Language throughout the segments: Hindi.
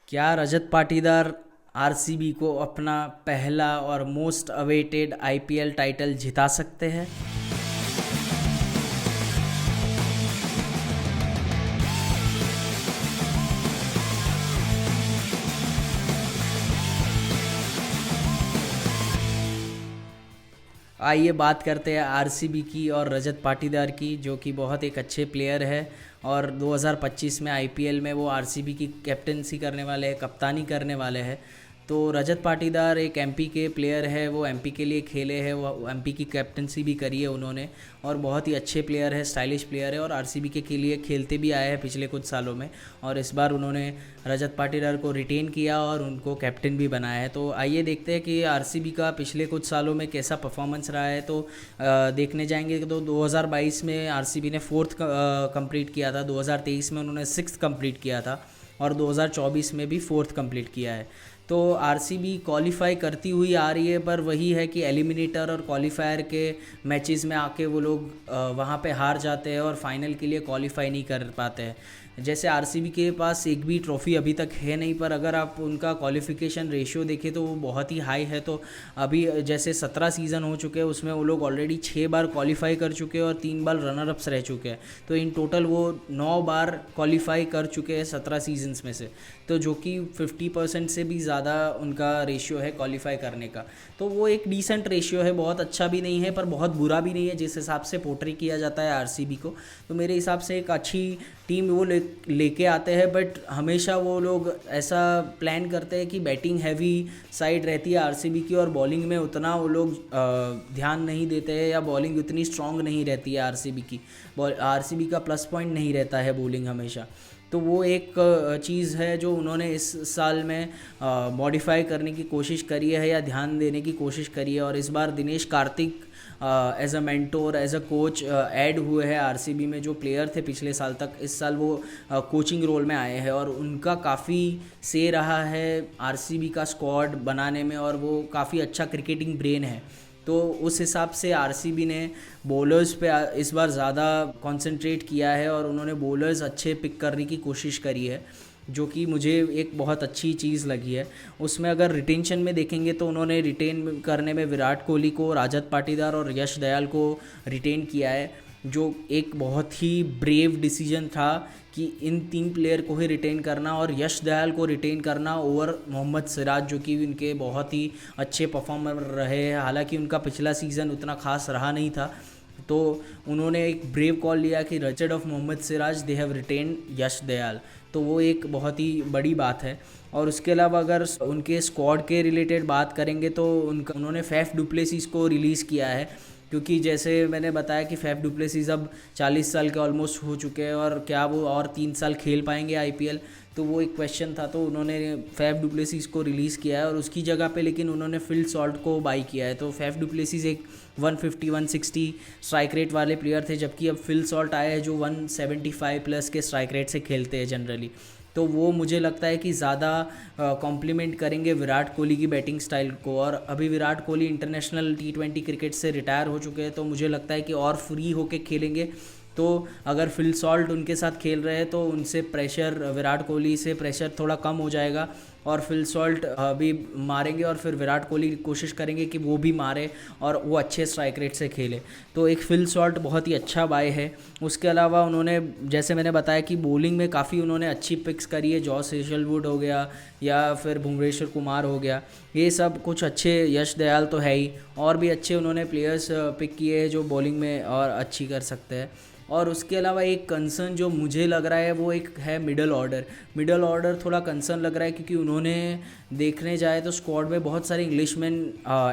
क्या रजत पाटीदार आरसीबी को अपना पहला और मोस्ट अवेटेड आईपीएल टाइटल जिता सकते हैं? आइए बात करते हैं आरसीबी की और रजत पाटीदार की, जो कि बहुत एक अच्छे प्लेयर है और 2025 में आईपीएल में वो आरसीबी की कैप्टनसी करने वाले हैं, कप्तानी करने वाले हैं। तो रजत पाटीदार एक एमपी के प्लेयर है, वो एमपी के लिए खेले हैं, वो एमपी की कैप्टनसी भी करी है उन्होंने और बहुत ही अच्छे प्लेयर है, स्टाइलिश प्लेयर है और आरसीबी के लिए खेलते भी आए हैं पिछले कुछ सालों में। और इस बार उन्होंने रजत पाटीदार को रिटेन किया और उनको कैप्टन भी बनाया है। तो आइए देखते हैं कि आरसीबी का पिछले कुछ सालों में कैसा परफॉर्मेंस रहा है। तो देखने जाएंगे तो 2022 में आरसीबी ने फोर्थ कंप्लीट किया था, 2023 में उन्होंने सिक्स्थ कंप्लीट किया था और 2024 में भी फोर्थ कंप्लीट किया है। तो आरसीबी क्वालिफाई करती हुई आ रही है, पर वही है कि एलिमिनेटर और क्वालिफायर के मैचेस में आके वो लोग वहाँ पे हार जाते हैं और फाइनल के लिए क्वालिफाई नहीं कर पाते हैं। जैसे आरसीबी के पास एक भी ट्रॉफ़ी अभी तक है नहीं, पर अगर आप उनका क्वालिफिकेशन रेशियो देखें तो वो बहुत ही हाई है। तो अभी जैसे 17 सीज़न हो चुके हैं, उसमें वो लोग ऑलरेडी 6 बार क्वालिफाई कर चुके हैं और 3 बार रनर अप्स रह चुके हैं। तो इन टोटल वो 9 बार क्वालिफाई कर चुके हैं 17 सीजन्स में से, तो जो कि 50% से भी ज़्यादा उनका रेशियो है क्वालिफाई करने का। तो वो एक डिसेंट रेशियो है, बहुत अच्छा भी नहीं है पर बहुत बुरा भी नहीं है जिस हिसाब से पोर्ट्रे किया जाता है आरसीबी को। तो मेरे हिसाब से एक अच्छी टीम वो लेके आते हैं, बट हमेशा वो लोग ऐसा प्लान करते हैं कि बैटिंग हैवी साइड रहती है आरसीबी की और बॉलिंग में उतना वो लोग ध्यान नहीं देते हैं या बॉलिंग उतनी स्ट्रांग नहीं रहती है आरसीबी की। आरसीबी का प्लस पॉइंट नहीं रहता है बॉलिंग हमेशा। तो वो एक चीज़ है जो उन्होंने इस साल में मॉडिफाई करने की कोशिश करी है या ध्यान देने की कोशिश करी है। और इस बार Dinesh Karthik as a mentor, as a coach add हुए हैं आरसीबी में। जो प्लेयर थे पिछले साल तक, इस साल वो कोचिंग रोल में आए हैं और उनका काफ़ी से रहा है आरसीबी का स्क्वाड बनाने में और वो काफ़ी अच्छा क्रिकेटिंग ब्रेन है। तो उस हिसाब से आरसीबी ने बॉलर्स पे इस बार ज़्यादा कंसंट्रेट किया है और उन्होंने बॉलर्स अच्छे पिक करने की कोशिश करी है, जो कि मुझे एक बहुत अच्छी चीज़ लगी है। उसमें अगर रिटेंशन में देखेंगे तो उन्होंने रिटेन करने में विराट कोहली को, रजत पाटीदार और यश दयाल को रिटेन किया है, जो एक बहुत ही ब्रेव डिसीजन था कि इन 3 प्लेयर को ही रिटेन करना और यश दयाल को रिटेन करना ओवर मोहम्मद सिराज, जो कि इनके बहुत ही अच्छे परफॉर्मर रहे हैं। हालांकि उनका पिछला सीज़न उतना खास रहा नहीं था, तो उन्होंने एक ब्रेव कॉल लिया कि instead of Mohammed Siraj they have retain Yash Dayal. तो वो एक बहुत ही बड़ी बात है। और उसके अलावा अगर उनके स्क्वाड के रिलेटेड बात करेंगे तो उन्होंने फैफ डुप्लेसिस को रिलीज़ किया है, क्योंकि जैसे मैंने बताया कि फैफ डुप्लेसिस अब 40 साल के ऑलमोस्ट हो चुके हैं और क्या वो और 3 साल खेल पाएंगे आईपीएल, तो वो एक क्वेश्चन था। तो उन्होंने फैफ डुप्लेसिस को रिलीज़ किया है और उसकी जगह पे लेकिन उन्होंने फिल सॉल्ट को बाई किया है। तो फैफ डुप्लेसिस एक 150-160 स्ट्राइक रेट वाले प्लेयर थे, जबकि अब फिल सॉल्ट आए हैं जो 175 प्लस के स्ट्राइक रेट से खेलते हैं जनरली। तो वो मुझे लगता है कि ज़्यादा कॉम्प्लीमेंट करेंगे विराट कोहली की बैटिंग स्टाइल को। और अभी Virat Kohli international T20 cricket से रिटायर हो चुके हैं, तो मुझे लगता है कि और फ्री होके खेलेंगे। तो अगर फिल सॉल्ट उनके साथ खेल रहे हैं तो उनसे प्रेशर, विराट कोहली से प्रेशर थोड़ा कम हो जाएगा और फिल सॉल्ट भी मारेंगे और फिर विराट कोहली कोशिश करेंगे कि वो भी मारे और वो अच्छे स्ट्राइक रेट से खेले। तो एक फिल सॉल्ट बहुत ही अच्छा बाय है। उसके अलावा उन्होंने, जैसे मैंने बताया कि बॉलिंग में काफ़ी उन्होंने अच्छी पिक्स करी है, जॉस हेजलवुड हो गया या फिर भुवनेश्वर कुमार हो गया, ये सब कुछ अच्छे, यश दयाल तो है ही, और भी अच्छे उन्होंने प्लेयर्स पिक किए हैं जो बॉलिंग में और अच्छी कर सकते हैं। और उसके अलावा एक कंसर्न जो मुझे लग रहा है वो एक है मिडल ऑर्डर। मिडल ऑर्डर थोड़ा कंसर्न लग रहा है क्योंकि उन्होंने, देखने जाए तो स्क्वाड में बहुत सारे इंग्लिशमैन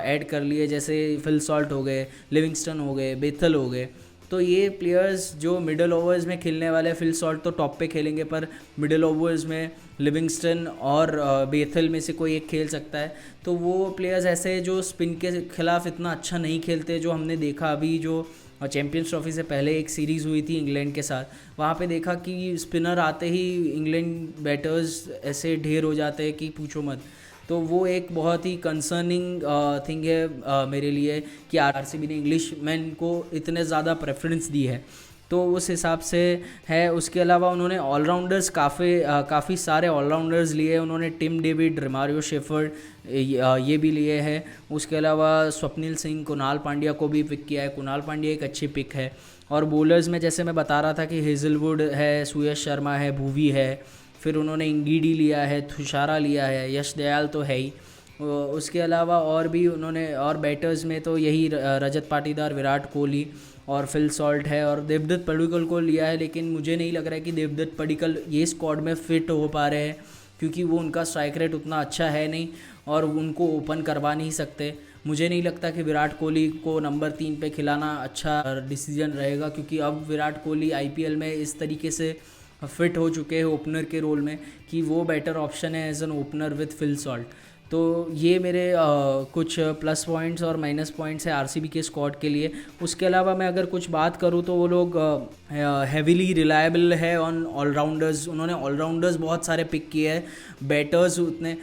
ऐड कर लिए, जैसे फिल सॉल्ट हो गए, लिविंगस्टन हो गए, बेथल हो गए। तो ये प्लेयर्स जो मिडल ओवर्स में खेलने वाले, फिल सॉल्ट तो टॉप पे खेलेंगे पर मिडल ओवर्स में लिविंगस्टन और बेथल में से कोई एक खेल सकता है। तो वो प्लेयर्स ऐसे जो स्पिन के खिलाफ इतना अच्छा नहीं खेलते, जो हमने देखा अभी जो चैम्पियंस ट्रॉफी से पहले एक सीरीज़ हुई थी इंग्लैंड के साथ, वहाँ पे देखा कि स्पिनर आते ही इंग्लैंड बैटर्स ऐसे ढेर हो जाते हैं कि पूछो मत। तो वो एक बहुत ही कंसर्निंग थिंग है मेरे लिए कि आरसीबी ने इंग्लिश मैन को इतने ज़्यादा प्रेफरेंस दी है। तो उस हिसाब से है। उसके अलावा उन्होंने ऑलराउंडर्स काफ़ी सारे ऑलराउंडर्स लिए। उन्होंने टिम डेविड, रोमारियो शेफर्ड ये भी लिए हैं। उसके अलावा स्वप्निल सिंह, कुणाल पांड्या को भी पिक किया है। कुणाल पांड्या एक अच्छी पिक है। और बॉलर्स में जैसे मैं बता रहा था कि हेजलवुड है, सुयश शर्मा है, भुवी है, फिर उन्होंने इंगीडी लिया है, थुशारा लिया है, यश दयाल तो है ही। उसके अलावा और भी उन्होंने, और बैटर्स में तो यही रजत पाटीदार, विराट कोहली और फिल सॉल्ट है, और देवदत्त पडिक्कल को लिया है। लेकिन मुझे नहीं लग रहा है कि देवदत्त पडिक्कल ये स्क्वाड में फिट हो पा रहे हैं, क्योंकि वो उनका स्ट्राइक रेट उतना अच्छा है नहीं और उनको ओपन करवा नहीं सकते। मुझे नहीं लगता कि विराट कोहली को नंबर 3 पे खिलाना अच्छा डिसीजन रहेगा, क्योंकि अब विराट कोहली आईपीएल में इस तरीके से फिट हो चुके हैं ओपनर के रोल में कि वो बेटर ऑप्शन है as an opener with Phil Salt. तो ये मेरे कुछ प्लस पॉइंट्स और माइनस पॉइंट्स है आरसीबी के स्क्वाड के लिए। उसके अलावा मैं अगर कुछ बात करूँ तो वो लोग हैवीली रिलायबल है ऑन ऑलराउंडर्स। उन्होंने ऑलराउंडर्स बहुत सारे पिक किए हैं, बैटर्स उतने।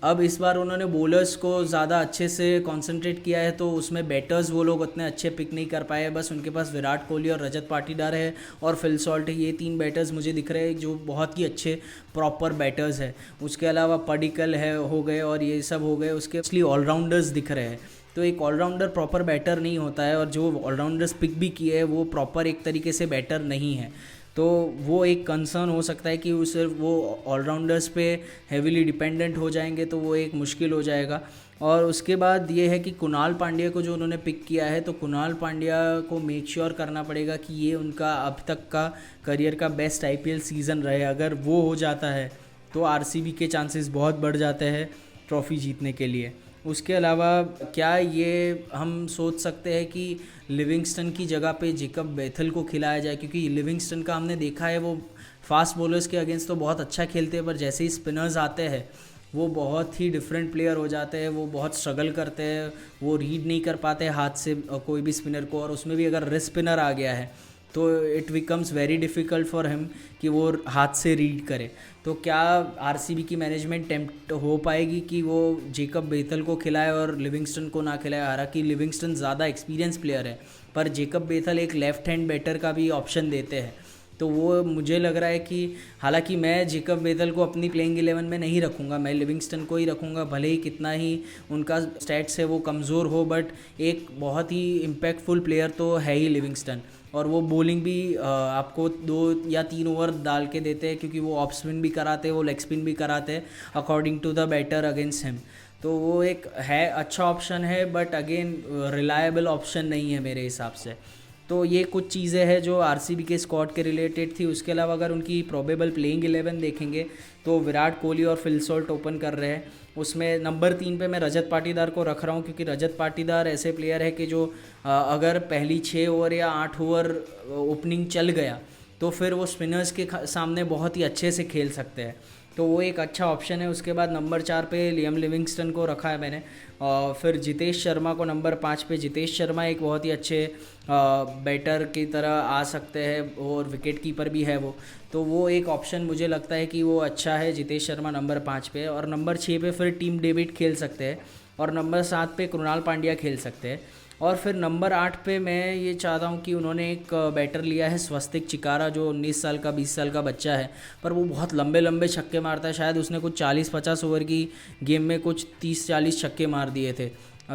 अब इस बार उन्होंने बॉलर्स को ज़्यादा अच्छे से कॉन्सेंट्रेट किया है, तो उसमें बैटर्स वो लोग उतने अच्छे पिक नहीं कर पाए। बस उनके पास विराट कोहली और रजत पाटीदार है और फिल सॉल्ट है। ये 3 बैटर्स मुझे दिख रहे हैं जो बहुत ही अच्छे प्रॉपर बैटर्स है। उसके अलावा पडिक्कल है हो गए और ये सब हो गए, उसके असली ऑलराउंडर्स दिख रहे हैं। तो एक ऑलराउंडर प्रॉपर बैटर नहीं होता है, और जो ऑलराउंडर्स पिक भी किए हैं वो प्रॉपर एक तरीके से बैटर नहीं है। तो वो एक कंसर्न हो सकता है कि वो सिर्फ वो ऑलराउंडर्स पे हेविली डिपेंडेंट हो जाएंगे, तो वो एक मुश्किल हो जाएगा। और उसके बाद ये है कि कुणाल पांड्या को जो उन्होंने पिक किया है, तो कुणाल पांड्या को मेक श्योर करना पड़ेगा कि ये उनका अब तक का करियर का बेस्ट आईपीएल सीज़न रहे। अगर वो हो जाता है तो आरसीबी के चांसेस बहुत बढ़ जाते हैं ट्रॉफ़ी जीतने के लिए। उसके अलावा क्या ये हम सोच सकते हैं कि लिविंगस्टन की जगह पे जेकब बेथल को खिलाया जाए, क्योंकि लिविंगस्टन का हमने देखा है वो फास्ट बॉलर्स के अगेंस्ट तो बहुत अच्छा खेलते हैं, पर जैसे ही स्पिनर्स आते हैं वो बहुत ही डिफरेंट प्लेयर हो जाते हैं। वो बहुत स्ट्रगल करते हैं, वो रीड नहीं कर पाते हाथ से कोई भी स्पिनर को, और उसमें भी अगर रिस्ट स्पिनर आ गया है तो it becomes very difficult for him कि वो हाथ से रीड करे। तो क्या आरसीबी की मैनेजमेंट टेम्प्ट हो पाएगी कि वो जेकब बेथल को खिलाए और लिविंगस्टन को ना खिलाए? हालांकि लिविंगस्टन ज़्यादा एक्सपीरियंस प्लेयर है, पर जेकब बेथल एक लेफ्ट हैंड बैटर का भी ऑप्शन देते हैं। तो वो मुझे लग रहा है कि हालांकि मैं जेकब बेथल को अपनी प्लेइंग 11 में नहीं रखूँगा, मैं लिविंगस्टन को ही रखूँगा, भले ही कितना ही उनका स्टैट्स है वो कमज़ोर हो, बट एक बहुत ही इम्पैक्टफुल प्लेयर तो है ही लिविंगस्टन। और वो बॉलिंग भी आपको 2 या 3 ओवर डाल के देते हैं, क्योंकि वो ऑफ स्पिन भी कराते हैं, वो लेग स्पिन भी कराते हैं according to the batter against him. तो वो एक है अच्छा ऑप्शन है, बट अगेन रिलायबल ऑप्शन नहीं है मेरे हिसाब से। तो ये कुछ चीज़ें हैं जो आरसीबी के स्क्वाड के रिलेटेड थी। उसके अलावा अगर उनकी प्रोबेबल प्लेइंग 11 देखेंगे तो विराट कोहली और फिल सॉल्ट ओपन कर रहे हैं। उसमें नंबर 3 पे मैं रजत पाटीदार को रख रहा हूँ, क्योंकि रजत पाटीदार ऐसे प्लेयर है कि जो अगर पहली 6 ओवर या 8 ओवर ओपनिंग चल गया तो फिर वो स्पिनर्स के सामने बहुत ही अच्छे से खेल सकते हैं। तो वो एक अच्छा ऑप्शन है। उसके बाद नंबर 4 पे लियम लिविंगस्टन को रखा है मैंने, और फिर जितेश शर्मा को नंबर 5 पे। जितेश शर्मा एक बहुत ही अच्छे बैटर की तरह आ सकते हैं और विकेट कीपर भी है वो, तो वो एक ऑप्शन मुझे लगता है कि वो अच्छा है। जितेश शर्मा नंबर 5 पे, और नंबर 6 पे फिर टीम डेविड खेल सकते हैं, और नंबर 7 पे कुणाल पांड्या खेल सकते हैं। और फिर नंबर 8 पे मैं ये चाहता हूँ कि उन्होंने एक बैटर लिया है स्वस्तिक चिकारा, जो 19 साल का 20 साल का बच्चा है, पर वो बहुत लंबे लंबे छक्के मारता है। शायद उसने कुछ 40-50 ओवर की गेम में कुछ 30-40 छक्के मार दिए थे,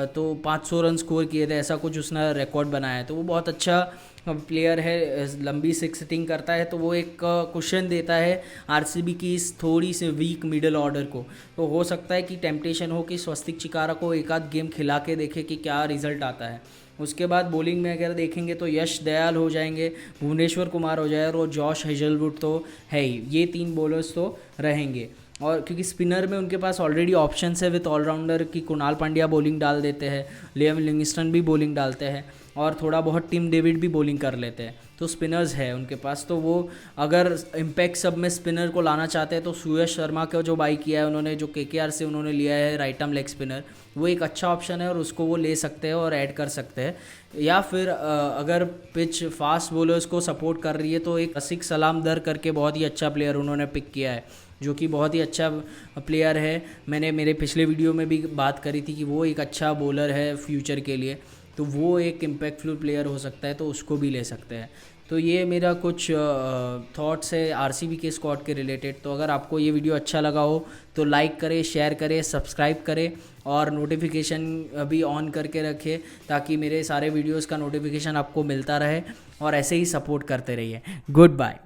तो 500 रन स्कोर किए थे, ऐसा कुछ उसने रिकॉर्ड बनाया है। तो वो बहुत अच्छा प्लेयर है, लंबी सिक्स हिटिंग करता है, तो वो एक क्वेश्चन देता है आरसीबी की इस थोड़ी सी वीक मिडिल ऑर्डर को। तो हो सकता है कि टेम्पटेशन हो कि स्वस्तिक चिकारा को एक आध गेम खिला के देखे कि क्या रिजल्ट आता है। उसके बाद बॉलिंग में अगर देखेंगे तो यश दयाल हो जाएंगे, भुवनेश्वर कुमार हो जाए, और जॉश हेजलवुड तो है ही। ये 3 बॉलर्स तो रहेंगे, और क्योंकि स्पिनर में उनके पास ऑलरेडी ऑप्शंस है विथ ऑलराउंडर की कुणाल पांड्या बॉलिंग डाल देते हैं, लियम लिविंगस्टन भी बॉलिंग डालते हैं, और थोड़ा बहुत टिम डेविड भी बॉलिंग कर लेते हैं, तो स्पिनर्स है उनके पास। तो वो अगर इम्पैक्ट सब में स्पिनर को लाना चाहते हैं तो सुयश शर्मा का जो बाई किया है उन्होंने, जो केकेआर से उन्होंने लिया है राइट आर्म लेग स्पिनर, वो एक अच्छा ऑप्शन है और उसको वो ले सकते हैं और ऐड कर सकते हैं। या फिर अगर पिच फास्ट बॉलर्स को सपोर्ट कर रही है तो एक रसिक सलाम दर करके बहुत ही अच्छा प्लेयर उन्होंने पिक किया है, जो कि बहुत ही अच्छा प्लेयर है। मैंने मेरे पिछले वीडियो में भी बात करी थी कि वो एक अच्छा बॉलर है फ्यूचर के लिए, तो वो एक इम्पैक्टफुल प्लेयर हो सकता है, तो उसको भी ले सकते हैं। तो ये मेरा कुछ थॉट्स है आरसीबी के स्क्वाड के रिलेटेड। तो अगर आपको ये वीडियो अच्छा लगा हो तो लाइक करें, शेयर करें, सब्सक्राइब करें और नोटिफिकेशन भी ऑन करके रखें ताकि मेरे सारे वीडियोस का नोटिफिकेशन आपको मिलता रहे और ऐसे ही सपोर्ट करते रहिए। Good bye.